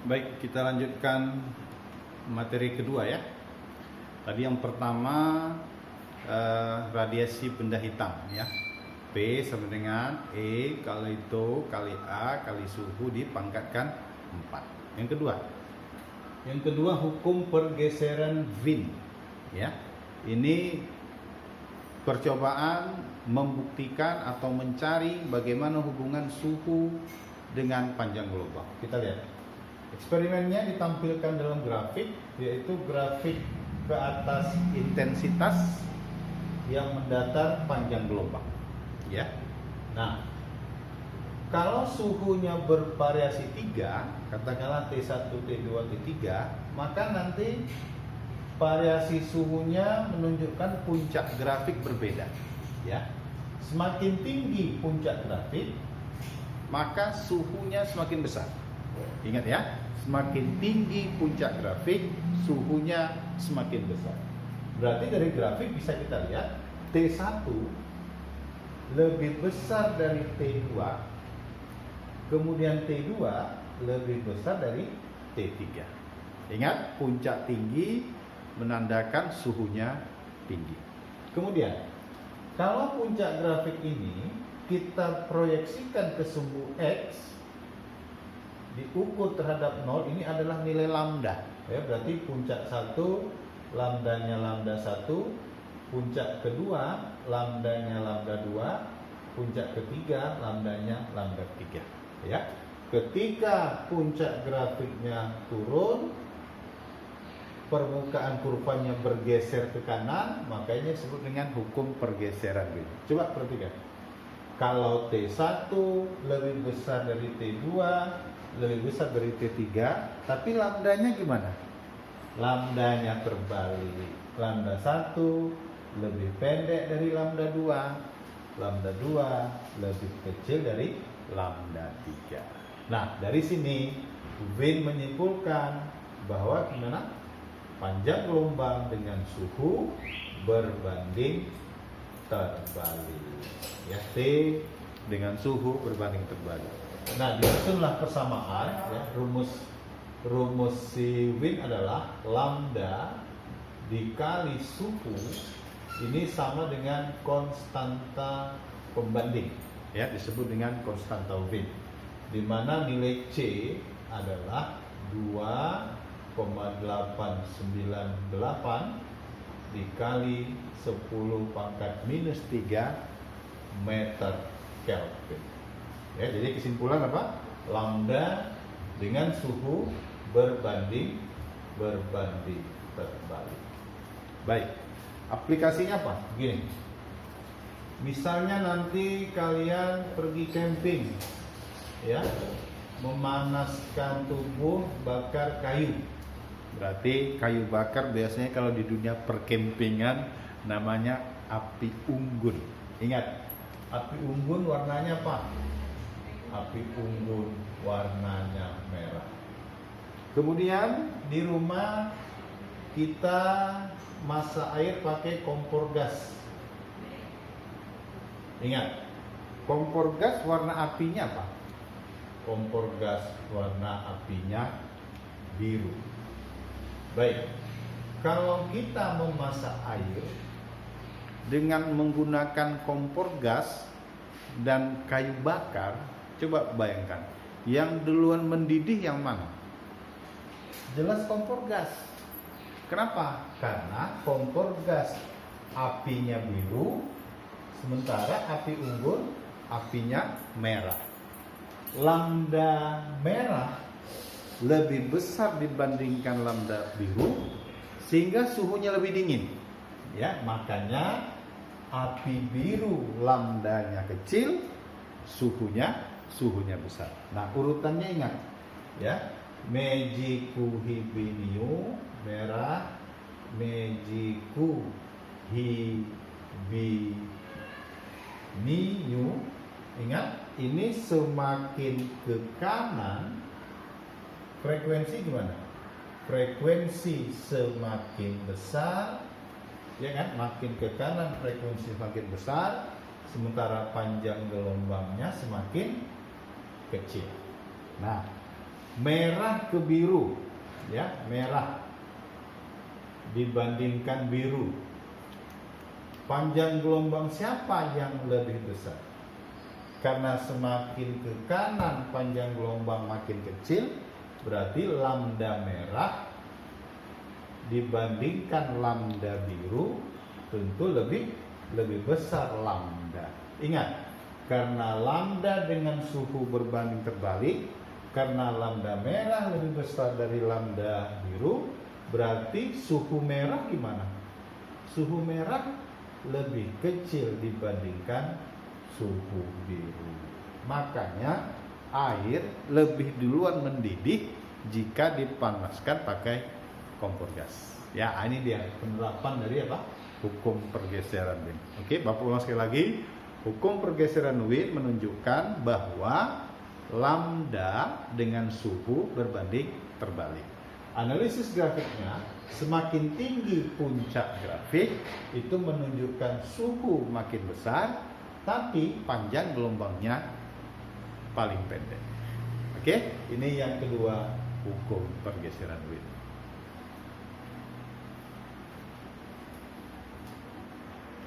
Baik, kita lanjutkan materi kedua ya. Tadi yang pertama radiasi benda hitam ya. P sama dengan E kali itu kali A kali suhu dipangkatkan 4. Yang kedua hukum pergeseran Wien ya. Ini percobaan membuktikan atau mencari bagaimana hubungan suhu dengan panjang gelombang. Kita lihat. Eksperimennya ditampilkan dalam grafik, yaitu grafik ke atas intensitas yang mendatar panjang gelombang. Ya. Nah, kalau suhunya bervariasi 3, katakanlah T1, T2, T3, maka nanti variasi suhunya menunjukkan puncak grafik berbeda. Ya. Semakin tinggi puncak grafik, maka suhunya semakin besar. Ingat ya, semakin tinggi puncak grafik, suhunya semakin besar. Berarti dari grafik bisa kita lihat T1 lebih besar dari T2, kemudian T2 lebih besar dari T3. Ingat, puncak tinggi menandakan suhunya tinggi. Kemudian, kalau puncak grafik ini kita proyeksikan ke sumbu X, diukur terhadap 0, ini adalah nilai lambda ya, berarti puncak 1 lambdanya lambda 1, puncak kedua lambdanya lambda 2, puncak ketiga lambdanya lambda 3 ya. Ketika puncak grafiknya turun, permukaan kurvanya bergeser ke kanan, makanya disebut dengan hukum pergeseran Wien. Coba perhatikan, kalau T1 lebih besar dari T2, lebih besar dari T3, tapi lambdanya gimana? Lambdanya terbalik. Lambda 1 lebih pendek dari lambda 2, lambda 2 lebih kecil dari lambda 3. Nah, dari sini Wien menyimpulkan bahwa gimana? Panjang gelombang dengan suhu berbanding terbalik. Ya, T dengan suhu berbanding terbalik. Nah, disusunlah persamaan ya, rumus si Wien adalah lambda dikali suhu ini sama dengan konstanta pembanding ya, disebut dengan konstanta Wien, di mana nilai C adalah 2,898 dikali 10 pangkat minus 3 meter Kelvin. Ya, jadi kesimpulan apa? Lambda dengan suhu berbanding terbalik. Baik. Aplikasinya apa? Begini. Misalnya nanti kalian pergi camping ya, memanaskan tubuh bakar kayu. Berarti kayu bakar biasanya kalau di dunia perkempingan namanya api unggun. Ingat, api unggun warnanya apa? Api unggun warnanya merah. Kemudian di rumah kita masak air pakai kompor gas. Ingat, kompor gas warna apinya apa? Kompor gas warna apinya biru. Baik, kalau kita memasak air dengan menggunakan kompor gas dan kayu bakar, coba bayangkan, yang duluan mendidih yang mana? Jelas kompor gas. Kenapa? Karena kompor gas apinya biru, sementara api unggun apinya merah. Lambda merah lebih besar dibandingkan lambda biru, sehingga suhunya lebih dingin. Ya, makanya api biru lambdanya kecil, suhunya besar. Nah, urutannya ingat ya. Meiji Kuhibiniu merah, Meiji Kuhibiniu. Ingat, ini semakin ke kanan frekuensi gimana? Frekuensi semakin besar, ya kan? Makin ke kanan frekuensi semakin besar, sementara panjang gelombangnya semakin kecil. Nah, merah ke biru, ya, merah dibandingkan biru. Panjang gelombang siapa yang lebih besar? Karena semakin ke kanan panjang gelombang makin kecil, berarti lambda merah dibandingkan lambda biru tentu lebih besar lambda. Ingat, karena lambda dengan suhu berbanding terbalik, karena lambda merah lebih besar dari lambda biru, berarti suhu merah gimana? Suhu merah lebih kecil dibandingkan suhu biru. Makanya air lebih duluan mendidih jika dipanaskan pakai kompor gas. Ya, ini dia penerapan dari apa? Hukum pergeseran Wien. Oke, Bapak ulang sekali lagi. Hukum pergeseran Wien menunjukkan bahwa lambda dengan suhu berbanding terbalik. Analisis grafiknya, semakin tinggi puncak grafik itu menunjukkan suhu makin besar, tapi panjang gelombangnya paling pendek. Oke, ini yang kedua hukum pergeseran Wien.